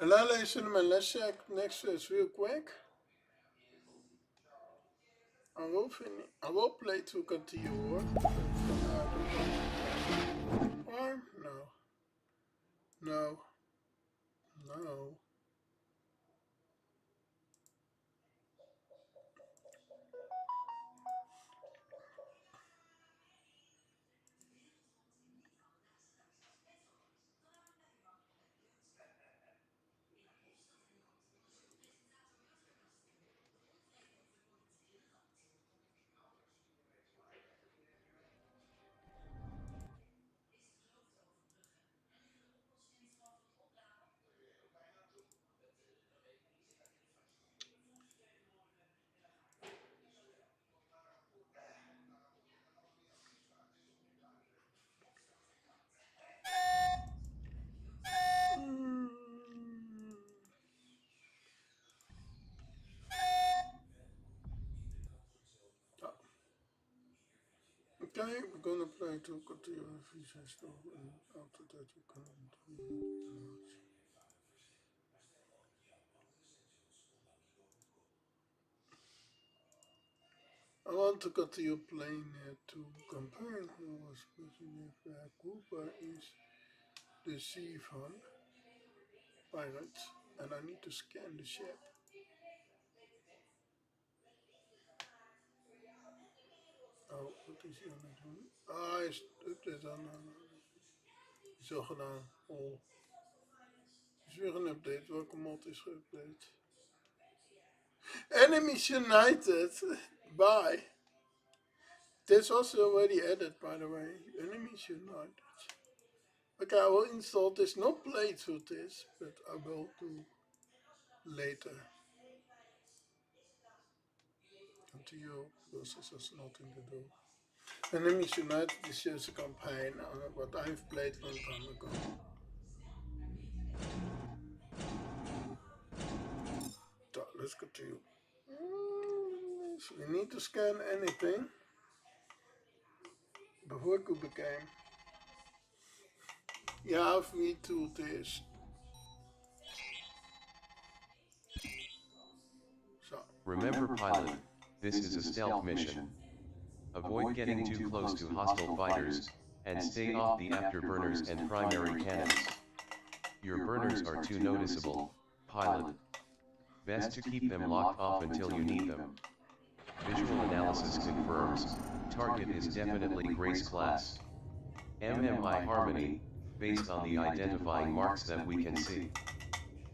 And now, ladies and gentlemen, let's check next to this real quick. I will play to continue work. Or no. No. No. Mm. Okay, we're gonna play to continue with features and after that we can do. I want to continue playing to compare who was speaking if Cooper is the sea van pirates and I need to scan the ship. Oh, wat is hij aan het doen? Ah, hij is update aan zo gedaan. Oh, is weer een update. Welke mod is geüpdate? Enemies United. Bye. This was already added, by the way. Enemies United. Okay, I will install this. Not play through this, but I will do later. Continue, because this has nothing to do. Enemies United is just a campaign, what I've played long time ago. So, let's continue. So we need to scan anything before it could become. Ja, of we do this. So. Remember, pilot, this is a stealth mission. Avoid getting too close to hostile fighters, and stay off the afterburners and primary cannons. Your burners are too noticeable, pilot. Best to keep them locked off until you need them. Visual analysis confirms, target is definitely Grace class. MMI Harmony, based on the identifying marks that we can see.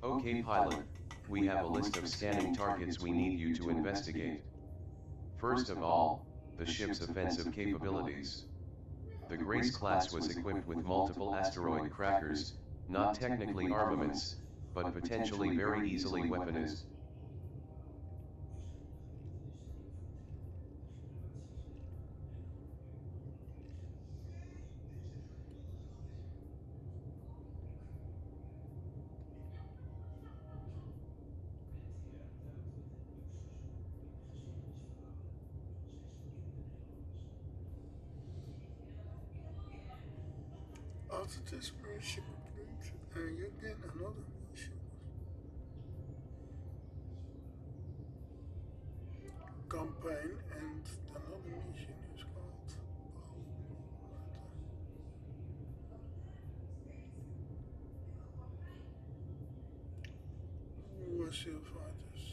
Okay pilot, we have a list of scanning targets we need you to investigate. First of all, the ship's offensive capabilities. The Grace class was equipped with multiple asteroid crackers, not technically armaments, but potentially very easily weaponized. After this mission complete, you get another mission. Campaign and another mission is called Warship Fighters.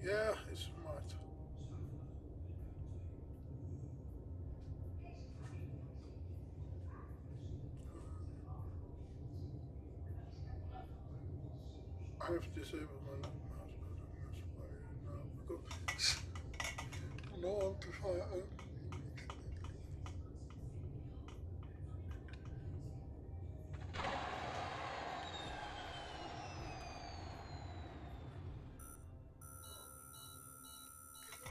Yeah, it's smart. I have disabled my mouse, but I must fire it now because no amplifier.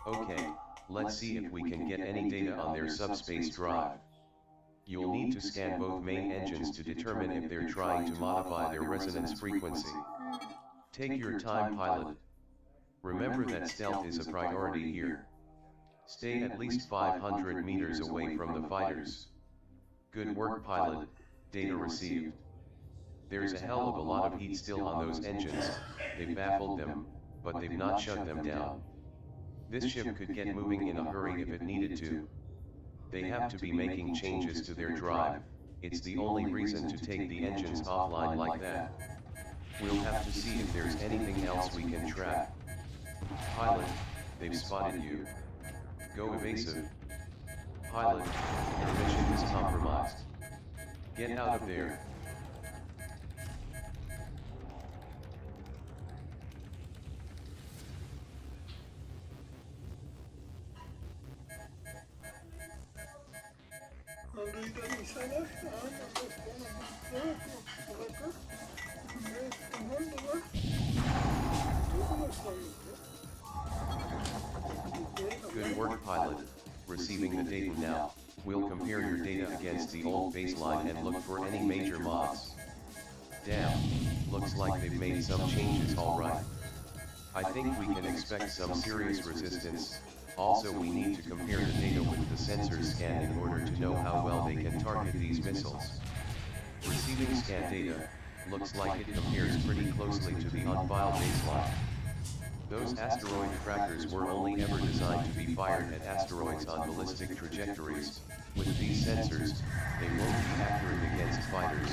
Okay, let's see if we can get any data on their subspace drive. You'll need to scan both main engines to determine if they're trying to modify their resonance frequency. Take your time, pilot. Remember that stealth is a priority here. Stay at least 500 meters away from the fighters. Good work, pilot. Data received. There's a hell of a lot of heat still on those engines. They've baffled them, but they've not shut them down. This ship could get moving in a hurry if it needed to. They have to be making changes to their drive. It's the only reason to take the engines offline like that. We'll have to see if there's anything else we can track. Pilot, they've spotted you. Go evasive. Pilot, your mission is compromised. Get out of there. Good work, pilot. Receiving the data now. We'll compare your data against the old baseline and look for any major mods. Damn, looks like they've made some changes alright. I think we can expect some serious resistance. Also, we need to compare the data with the sensor scan in order to know how well they can target these missiles. Receiving scan data, looks like it compares pretty closely to the on-file baseline. Those asteroid trackers were only ever designed to be fired at asteroids on ballistic trajectories. With these sensors, they won't be accurate against fighters,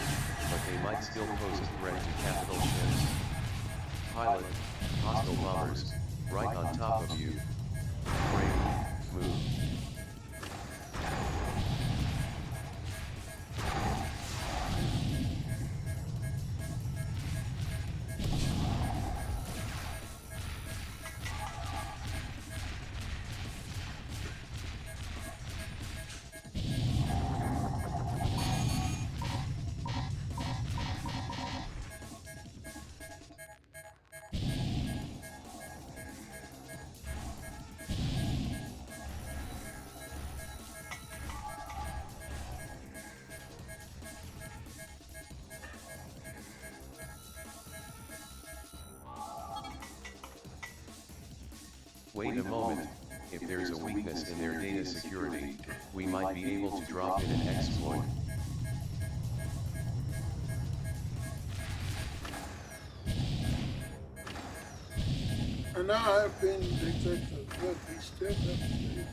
but they might still pose a threat to capital ships. Pilot, hostile bombers, right on top of you. Brave, move. Wait a moment, if there's a weakness in their data security, we might be able to drop in an exploit. And now I've been detected, but we still have to do it.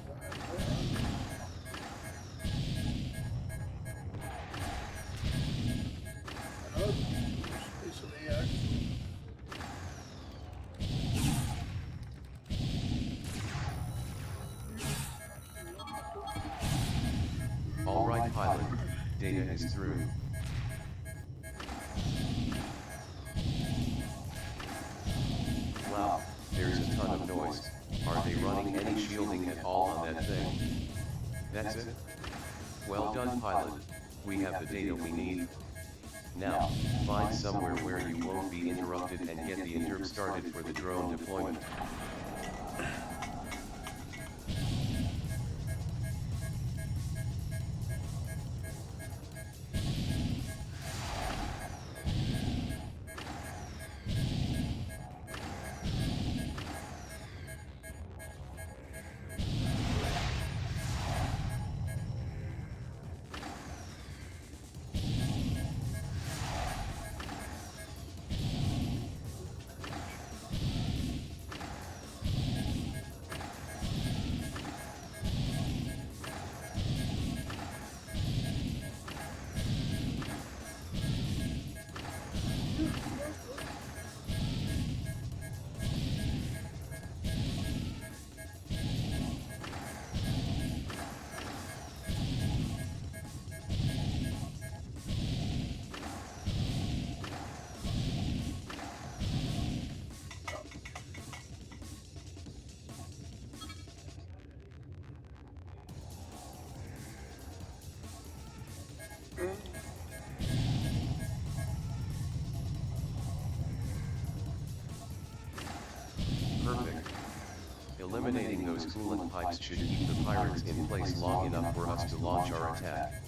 Alright pilot, data is through. Wow, there's a ton of noise. Are they running any shielding at all on that thing? That's it? Well done pilot, we have the data we need. Now, find somewhere where you won't be interrupted and get the interp started for the drone deployment. Perfect. Eliminating those coolant pipes should keep the pirates in place long enough for us to launch our attack.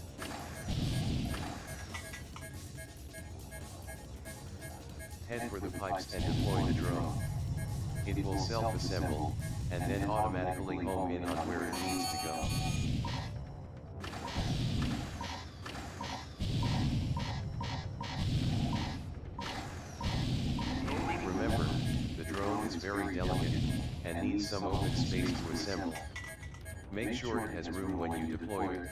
Head for the pipes and deploy the drone. It will self-assemble, and then automatically home in on where it needs to go. is very delicate, and needs some open space to assemble. Make sure it has room when you deploy it.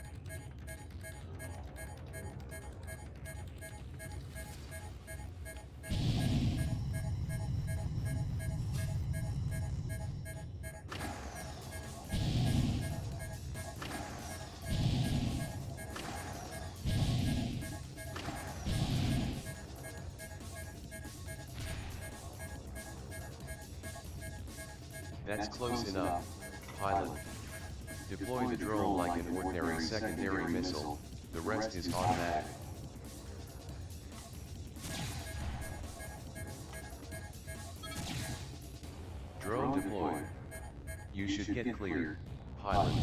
That's close enough, pilot. Deploy the drone like an ordinary secondary missile, the rest is automatic. Drone deployed. You should get cleared, pilot.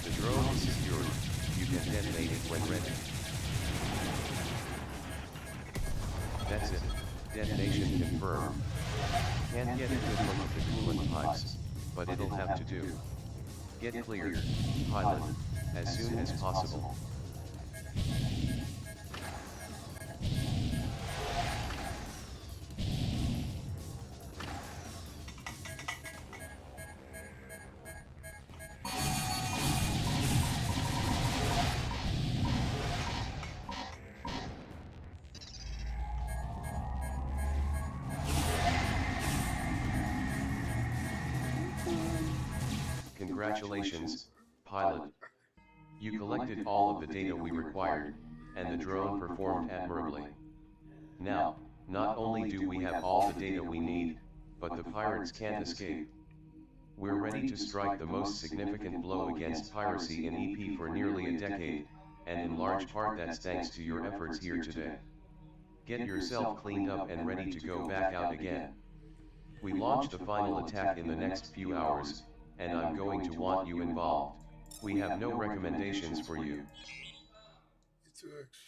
The drone is secured, you can detonate it when ready. That's it, detonation confirmed. Can't get a good look at the coolant pipes, but it'll have to do. Get cleared, pilot, as soon as possible. Congratulations, pilot. You collected all of the data we required, and the drone performed admirably. Now, not only do we have all the data we need, but the pirates can't escape. We're ready to strike the most significant blow against piracy in EP for nearly a decade, and in large part that's thanks to your efforts here today. Get yourself cleaned up and ready to go back out again. We launch the final attack in the next few hours, and I'm going to want you involved. We have no recommendations for you. It works.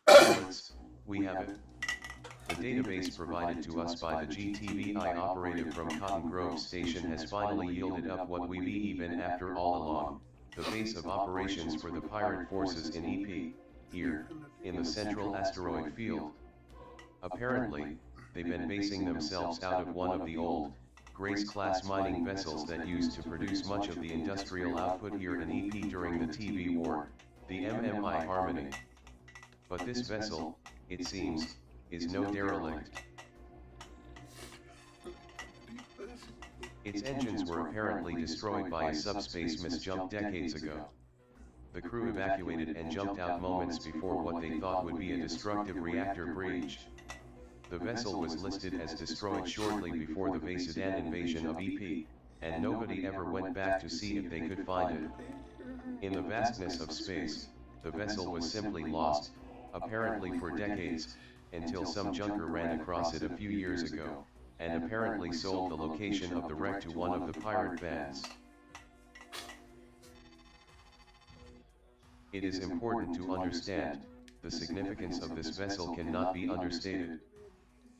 Pilots, we have it. The database provided to us by the GTVI operative from Cotton Grove Station has finally yielded up what we've been after all along, the base of operations for the pirate forces in EP, here, in the central asteroid field. Apparently, they've been basing themselves out of one of the old, Grace-class mining vessels that used to produce much of the industrial output here in EP during the TV war, the MMI Harmony. But this vessel, it seems, is no derelict. Its engines were apparently destroyed by a subspace misjump decades ago. The crew evacuated and jumped out moments before what they thought would be a destructive reactor breach. The vessel was listed as destroyed shortly before the Vasedan invasion of EP, and nobody ever went back to see if they could find it. In the vastness of space, the vessel was simply lost, apparently for decades, until some junker ran across it a few years ago, and apparently sold the location of the wreck to one of the pirate bands. It is important to understand, the significance of this vessel cannot be understated.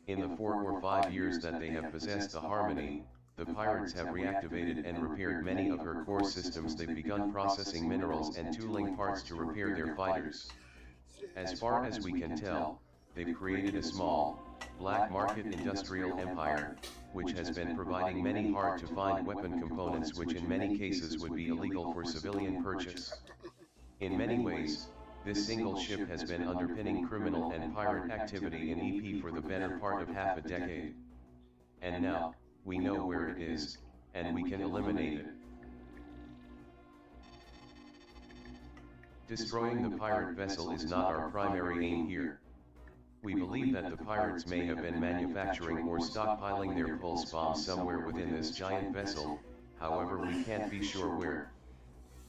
In the 4 or 5 years that they have possessed the Harmony, the pirates have reactivated and repaired many of her core systems. They've begun processing minerals and tooling parts to repair their fighters. As far as we can tell, they've created a small, black market industrial empire, which has been providing many hard-to-find weapon components which in many cases would be illegal for civilian purchase. In many ways, this single ship has been underpinning criminal and pirate activity in EP for the better part of half a decade. And now, we know where it is, and we can eliminate it. Destroying the pirate vessel is not our primary aim here. We believe that the pirates may have been manufacturing or stockpiling their pulse bombs somewhere within this giant vessel, however we can't be sure where.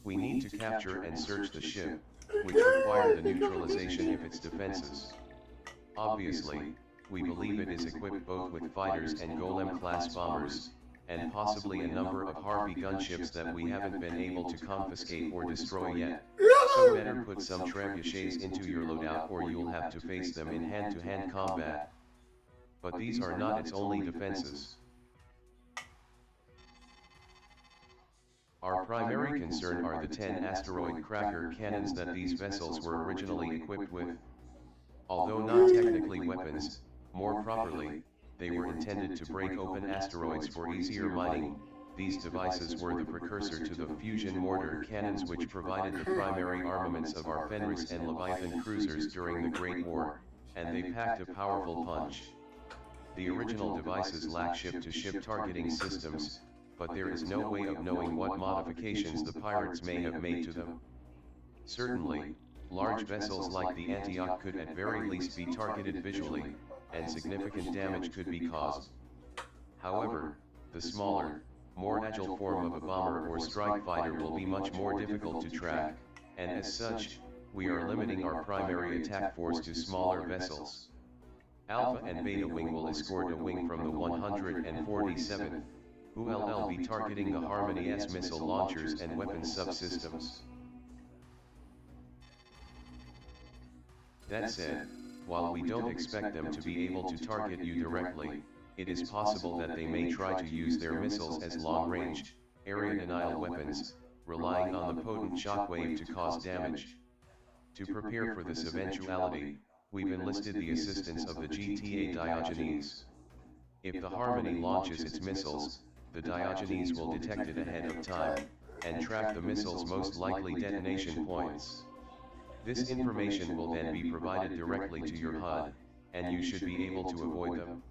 We need to capture and search the ship, which require the neutralization of its defenses. Obviously, we believe it is equipped both with fighters and Golem-class bombers, and possibly a number of Harpy gunships that we haven't been able to confiscate or destroy yet. So better put some trebuchets into your loadout or you'll have to face them in hand-to-hand combat. But these are not its only defenses. Our primary concern are the 10 asteroid cracker cannons that these vessels were originally equipped with. Although not technically weapons, more properly, they were intended to break open asteroids for easier mining. These devices were the precursor to the fusion mortar cannons which provided the primary armaments of our Fenris and Leviathan cruisers during the Great War, and they packed a powerful punch. The original devices lack ship-to-ship targeting systems, but there is no way of knowing what modifications the pirates may have made to them. Certainly, large vessels like the Antioch could at very least be targeted visually, and significant damage could be caused. However, the smaller, more agile form of a bomber or strike fighter will be much more difficult to track, and as such, we are limiting our primary attack force to smaller vessels. Alpha and Beta Wing will escort a wing from the 147th, who will be targeting the Harmony S missile launchers and weapons subsystems. That said, while we don't expect them to be able to target you directly, it is possible that they may try to use their missiles as long-range, area denial weapons, relying on the potent shockwave to cause damage. To prepare for this eventuality, we've enlisted the assistance of the GTA Diogenes. If the Harmony launches its missiles, the Diogenes will detect it ahead of time, and track the missile's most likely detonation points. This information will then be provided directly to your HUD, and you should be able to avoid them.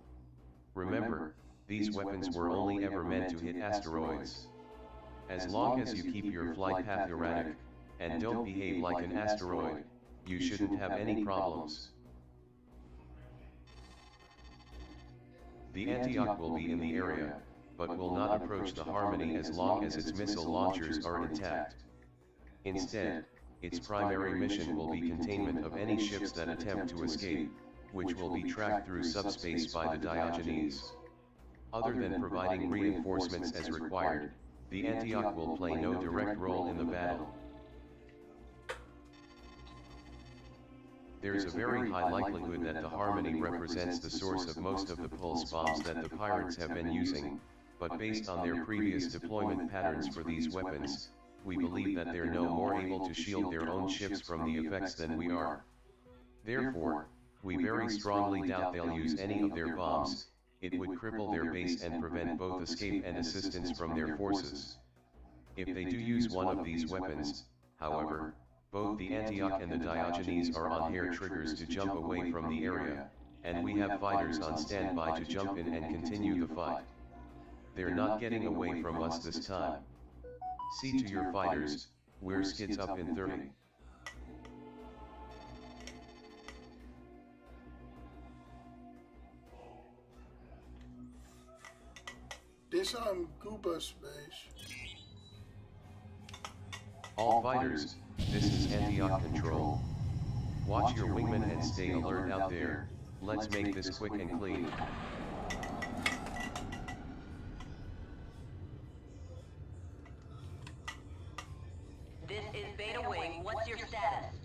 Remember, these weapons were only ever meant to hit asteroids. As long as you keep your flight path erratic, and don't behave like an asteroid, you shouldn't have any problems. The Antioch will be in the area, but will not approach the Harmony as long as its missile launchers are intact. Instead, its primary mission will be containment of any ships that attempt to escape, which will be tracked through subspace by the Diogenes. Other than providing reinforcements as required, the Antioch will play no direct role in the battle. There's a very high likelihood that the Harmony represents the source of most of the pulse bombs that the pirates have been using, but based on their previous deployment patterns for these weapons, we believe that they're no more able to shield their own ships from the effects than we are. Therefore, we very strongly doubt they'll use any of their bombs. It would cripple their base and prevent both escape and assistance from their forces. If they do use one of these weapons, however, both the Antioch and the Diogenes are on hair triggers to jump away from the area, and we have fighters on standby to jump in and continue the fight. They're not getting away from us this time. See to your fighters, we're skids up in 30. Disarm Goober space. All fighters, this is anti-yacht control. Watch your wingman and stay alert out there. Let's make this quick and clean. This is Beta Wing. What's your status?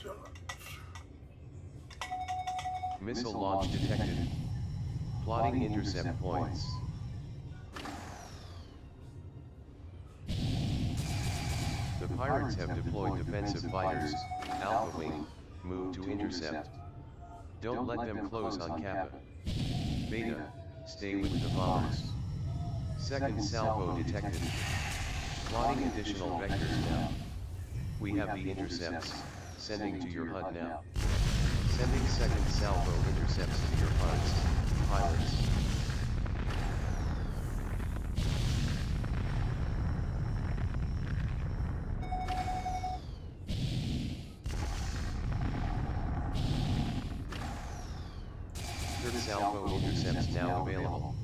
So, Missile launch detected. Plotting intercept points. The pirates have deployed defensive fighters. Alpha Wing, move to intercept. Don't let them close on Kappa. Beta, stay with the bombers. Second salvo detected. Plotting additional vectors now. We have the intercepts, sending to your HUD now. Sending second salvo intercepts to your HUDs, pilots. Third salvo intercepts now available.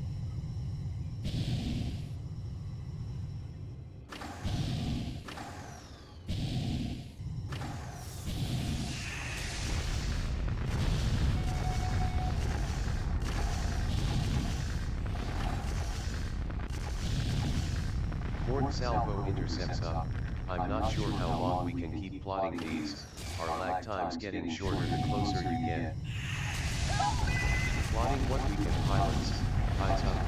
Fourth salvo intercepts up. I'm not sure how long we can keep plotting these. Our lag time's getting shorter the closer you get. Plotting what we can pilots. Eyes up.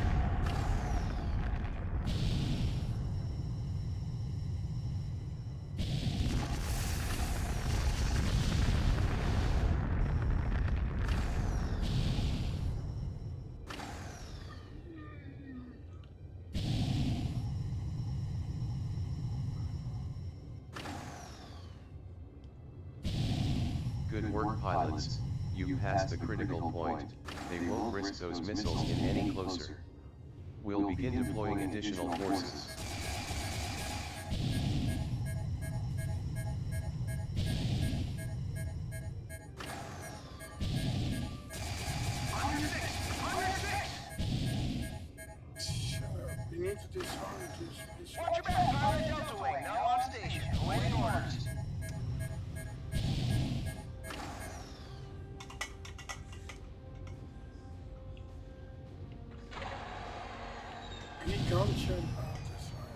Good work, pilots. You passed the critical point. They won't risk those missiles in any closer. We'll begin deploying additional forces. we need to disarm this. Watch your back, pilot. Delta Wing, now on station, awaiting orders. We can't shut out this fire.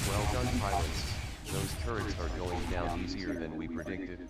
Well done, pilots. Those turrets are going down easier than we predicted.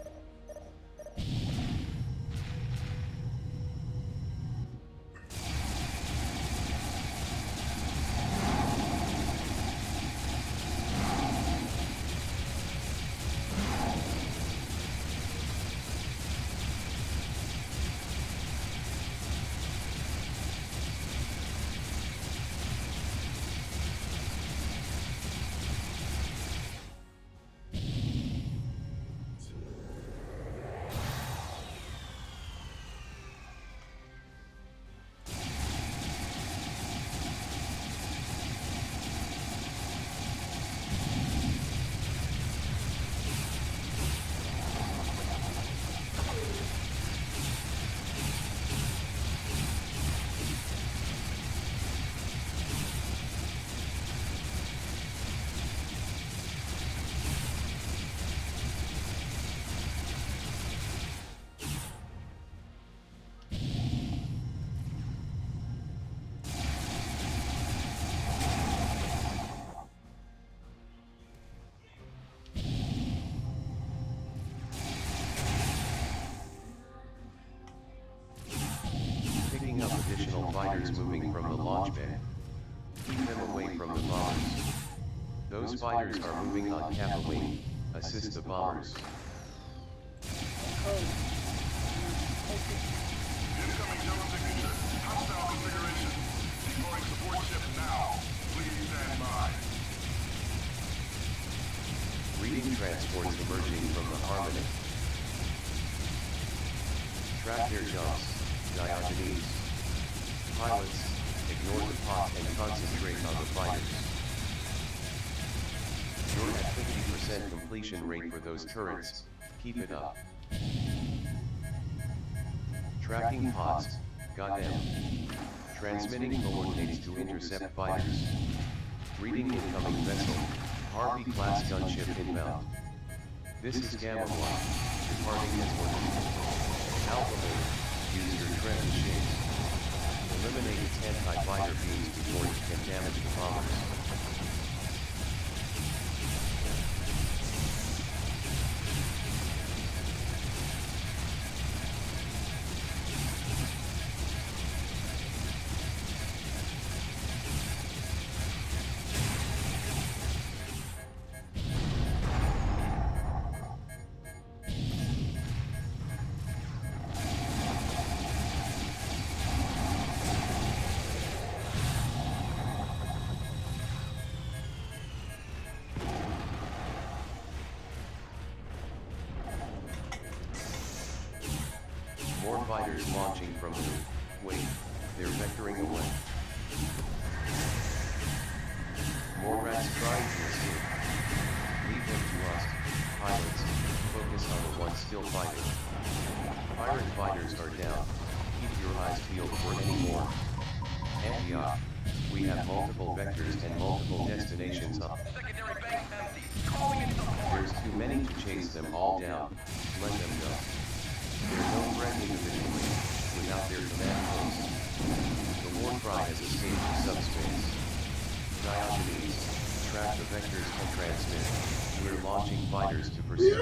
Picking up additional fighters moving from the launch bay. Keep them away from the bombers. Those fighters are moving on Kappa Wing. Assist the bombers. Incoming zone signature. Hostile configuration. Deploying support ship now. Please stand by. transports emerging from the Harmony. Track their jumps, Diogenes. Pilots, ignore the pot and concentrate on the fighters. You're at 50% completion rate for those turrets, keep it up. Tracking pods, goddamn. Transmitting coordinates to intercept fighters. Reading incoming vessel, Harvey-class gunship inbound. This is Gamma 1, departing as ordered. Alpha Mode, use your trend shades. Eliminate its anti-fighter beams before it can damage the bombers. More fighters launching from the roof. Wait, they're vectoring away. More rats trying to escape. Leave them to us, pilots, focus on the ones still fighting. Pirate fighters are down, keep your eyes peeled for any more. Antioch, we have multiple vectors and multiple destinations up. Secondary bank empty. Calling in support. There's too many to chase them all down, let them go. There's no threat individually, without their command post. The war cry has escaped to subspace. Diogenes, track the vectors and transmit. We're launching fighters to pursue.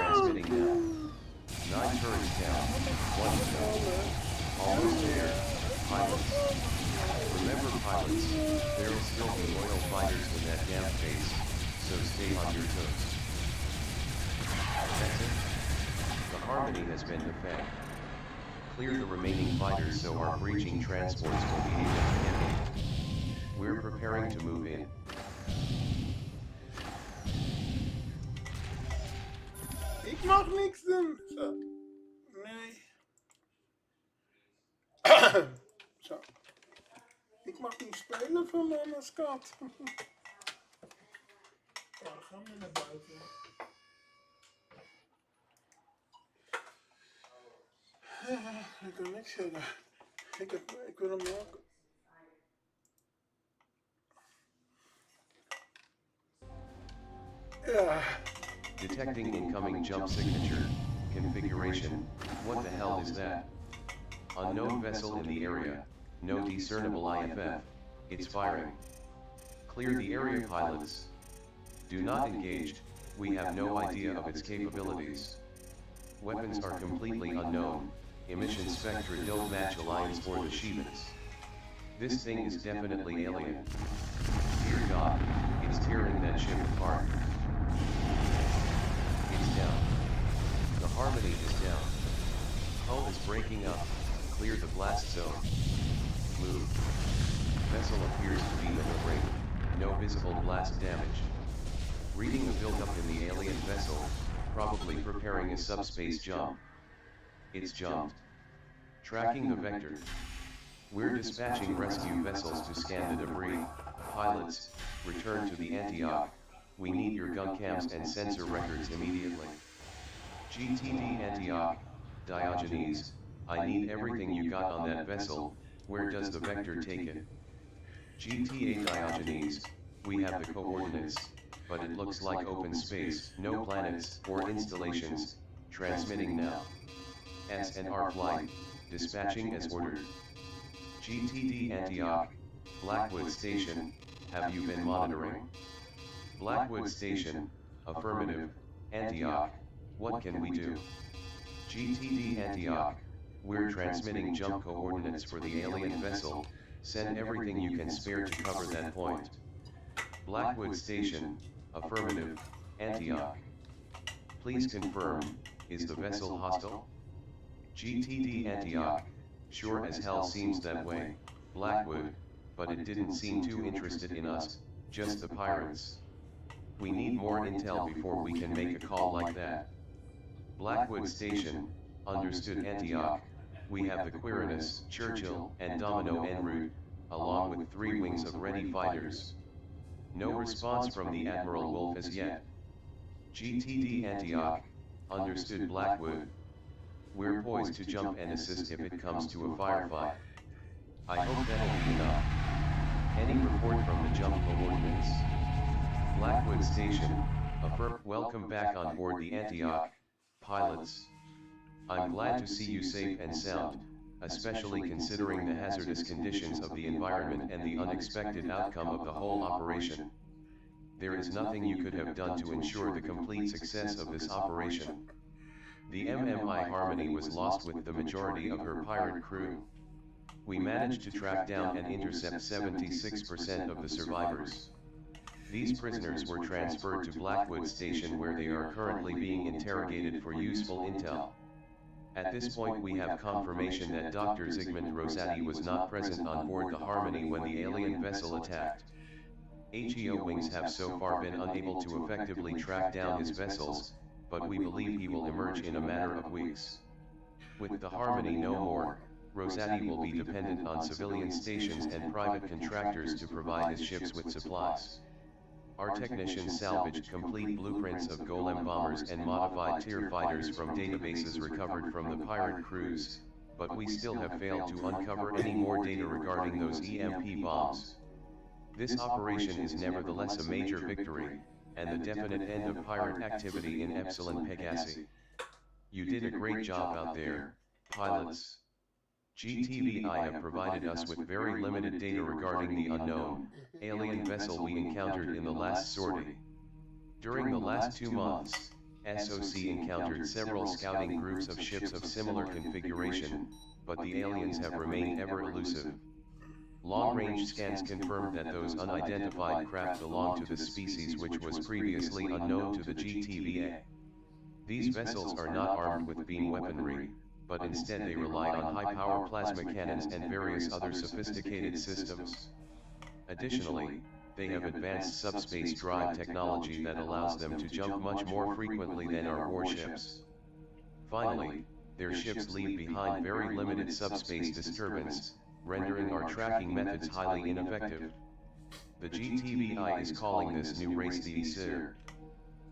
Transmitting now. 9 turrets down, 1 down. Almost there, pilots. Remember pilots, there'll still be loyal fighters in that damn base, so stay on your toes. That's it. The Harmony has been defended. Clear the remaining fighters so our breaching transports will be able to handle. We're preparing to move in. Ik mag niks doen. Zo. Nee. Zo. Ik mag niet spelen van mijn mascot. Ja, we gaan weer naar buiten. Ik kan niks zeggen. Ik wil hem ook. Ja. Detecting incoming jump signature. Configuration. What the hell is that? Unknown vessel in the area. No discernible IFF. It's firing. Clear the area, pilots. Do not engage. We have no idea of its capabilities. Weapons are completely unknown. Emission spectra don't match Alliance or the Shivans. This thing is definitely alien. Dear God, it's tearing that ship apart. It's down. The Harmony is down. Hull is breaking up. Clear the blast zone. Move. Vessel appears to be maneuvering. No visible blast damage. Reading the buildup in the alien vessel, probably preparing a subspace jump. It's jumped. Tracking the vector. We're dispatching rescue vessels to scan the debris. Pilots, return to the Antioch. We need your gun cams and sensor records immediately. GTD Antioch, Diogenes, I need everything you got on that vessel. Where does the vector take it? GTA Diogenes, we have the coordinates, but it looks like open space, no planets or installations. Transmitting now. SNR flight, dispatching as ordered. GTD Antioch, Blackwood Station, have you been monitoring? Blackwood Station, affirmative. Antioch, what can we do? GTD Antioch, we're transmitting jump coordinates for the alien vessel. Send everything you can spare to cover that point. Blackwood Station, affirmative. Antioch. Please confirm, is the vessel hostile? GTD Antioch, sure as hell seems that way, Blackwood, but it didn't seem too interested in us, just the pirates. We need more intel before we can make a call like that. Blackwood Station, understood Antioch. We have the Quirinus, Churchill, and Domino en route, along with 3 wings of ready fighters. No response from the Admiral Wolf as yet. GTD Antioch, understood Blackwood. We're poised to jump and assist if it comes to a firefight. I hope that'll be enough. Any report from the jump coordinates? Blackwood Station, affirm. Welcome back on board the Antioch, pilots. I'm glad to see you safe and sound, especially considering the hazardous conditions of the environment and the unexpected outcome of the whole operation. There is nothing you could have done to ensure the complete success of this operation. The MMI Harmony was lost with the majority of her pirate crew. We managed to track down and intercept 76% of the survivors. These prisoners were transferred to Blackwood Station where they are currently being interrogated for useful intel. At this point we have confirmation that Dr. Zygmunt Rosati was not present on board the Harmony when the alien vessel attacked. HEO wings have so far been unable to effectively track down his vessels, but we believe he will emerge in a matter of weeks. With the Harmony no more, Rosati will be dependent on civilian stations and private contractors to provide his ships with supplies. Our technicians salvaged complete blueprints of Golem bombers and modified tier fighters from databases recovered from the pirate crews, but we still have failed to uncover any more data regarding those EMP bombs. This operation is nevertheless a major victory, and the definite end of pirate activity in Epsilon Pegasi. You did a great job out there, pilots. GTVI have provided us with very limited data regarding the unknown alien vessel we encountered in the last sortie. During the last 2 months, SOC encountered several scouting groups of ships of similar configuration, but the aliens have remained ever elusive. Long-range scans confirmed that those unidentified craft belong to the species which was previously unknown to the GTVA. These vessels are not armed with beam weaponry, but instead they rely on high-power plasma cannons and various other sophisticated systems. Additionally, they have advanced subspace drive technology that allows them to jump much more frequently than our warships. Finally, their ships leave behind very limited subspace disturbance, rendering our tracking methods highly ineffective. The GTVI is calling this new race the Aesir.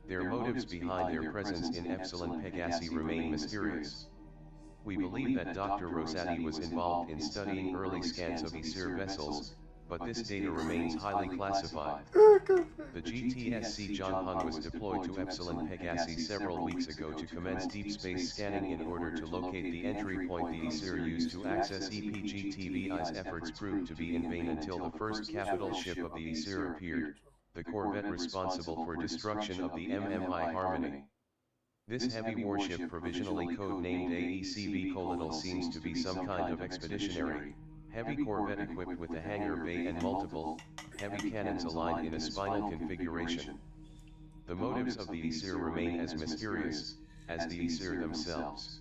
Their motives behind their presence in Epsilon Pegasi remain mysterious. We believe that Dr. Rosati was involved in studying early scans of Aesir vessels, but this data remains highly classified. The GTSC John Hung was deployed to Epsilon Pegasi several weeks ago to commence deep space scanning in order to locate the entry point the Aesir used to access EPGTVI's efforts proved to be in vain until the first capital ship of the Aesir appeared, the corvette responsible for destruction of the MMI Harmony. This heavy warship, provisionally code-named AECV: seems to be some kind of expeditionary, heavy corvette equipped with a hangar bay and multiple, heavy cannons aligned in a spinal configuration. The motives of the Aesir remain as mysterious as the Aesir themselves.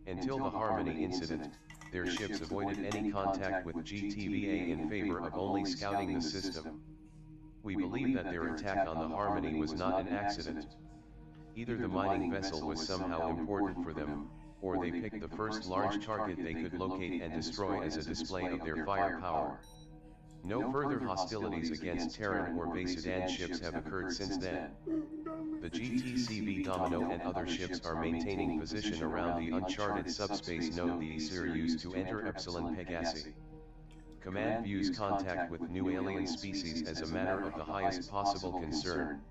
Until the Harmony incident, their ships avoided any contact with GTVA in favor of only scouting the system. We believe that their attack on the Harmony was not an accident. Either the mining vessel was somehow important for them, or they picked the first large target they could locate and destroy as a display of their firepower. No further hostilities against Terran or Vasedan ships have occurred since then. The GTCV Domino and other ships are maintaining position around the uncharted subspace node the Aesir used to enter Epsilon Pegasi. Command views contact with new alien species as a matter of the highest possible concern.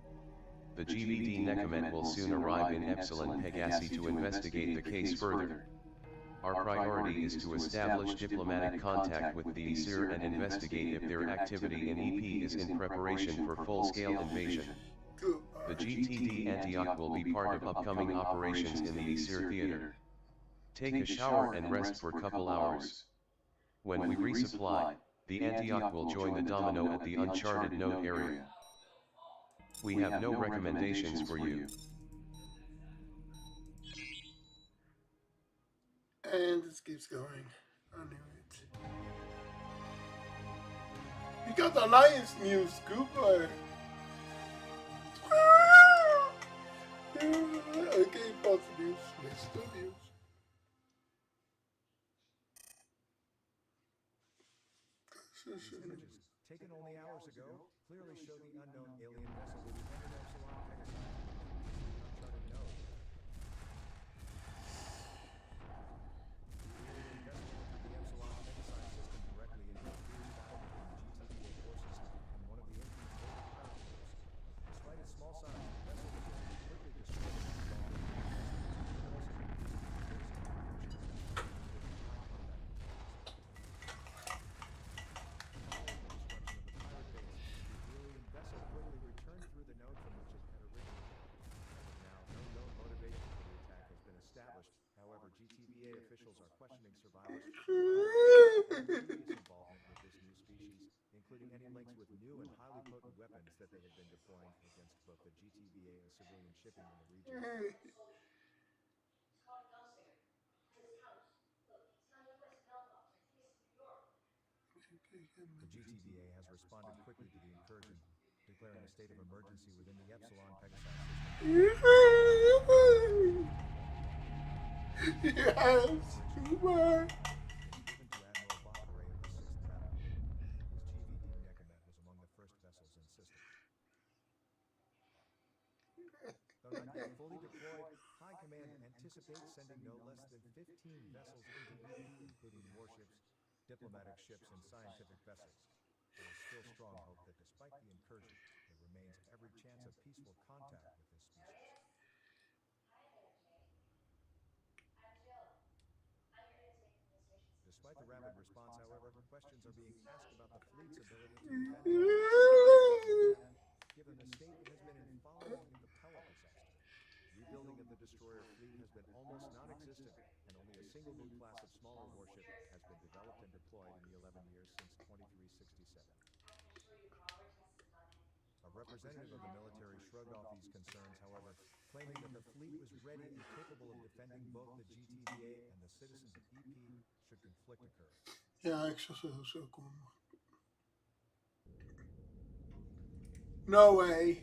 The GVD Necament will soon arrive in Epsilon Pegasi to investigate the case further. Our priority is to establish diplomatic contact with the Aesir and investigate if their activity in EP is in preparation for full-scale invasion. The GTD Antioch will be part of upcoming operations in the Aesir theater. Take a shower and rest for a couple hours. When we resupply, the Antioch will join the Domino at the uncharted node area. We have no recommendations for you. And this keeps going. I knew it. You got the Alliance news, Cooper. Okay, bad news. Next news. These images, taken only hours ago, clearly show the unknown alien vessel which entered Epsilon Pegasus in the uncharted node. The alien vessel entered the Epsilon Pegasus system directly into a fierce battle between GTVA forces and one of the Infinite's older pirate ships. Despite its small size, the vessel was able to quickly destroy the small alien vessel, also increasing the force and operations and high combat Following the destruction of the pirate base, the alien vessel quickly returned through the node from which it had originated. As of now, no known motivation for the attack has been established. However, GTVA officials are questioning survivors for and previous involvement with this new species, including any links with new and highly potent weapons that they had been deploying against both the GTVA and civilian shipping in the region. The GTVA has responded quickly to the incursion, declaring a state of emergency within the Epsilon Pegasus system. Yes, super. Was given to Admiral Bakare of the 6th Battle Group. His GVD Nekomet was among the first vessels in system. Though not yet fully deployed, High Command anticipates sending no less than 15 vessels into EP, including warships, diplomatic ships, and scientific vessels. There is still strong hope that despite the incursion, there remains every chance of peaceful contact with this species. Despite the rapid response, however, questions are being asked about the fleet's ability to defend itself. Given the state it has been in following the Pellet disaster, rebuilding of the destroyer fleet has been almost non-existent, and only a single new class of smaller warship has been developed and deployed in the 11 years since 2367. A representative of the military shrugged off these concerns, however, claiming that the fleet was ready and capable of defending both the GTVA and the citizens of EP should conflict occur. Ja, ik zag ze zo komen. No way.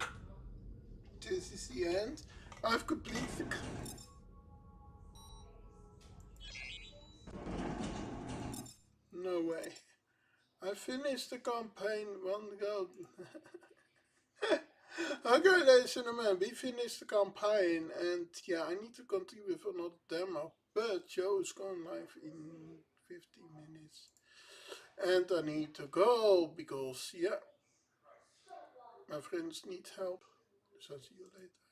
This is the end. I've completed the... No way. I finished the campaign one go. Okay, ladies and gentlemen, we finished the campaign, and yeah, I need to continue with another demo. But Joe is going live in 15 minutes, and I need to go because yeah, my friends need help. So I'll see you later.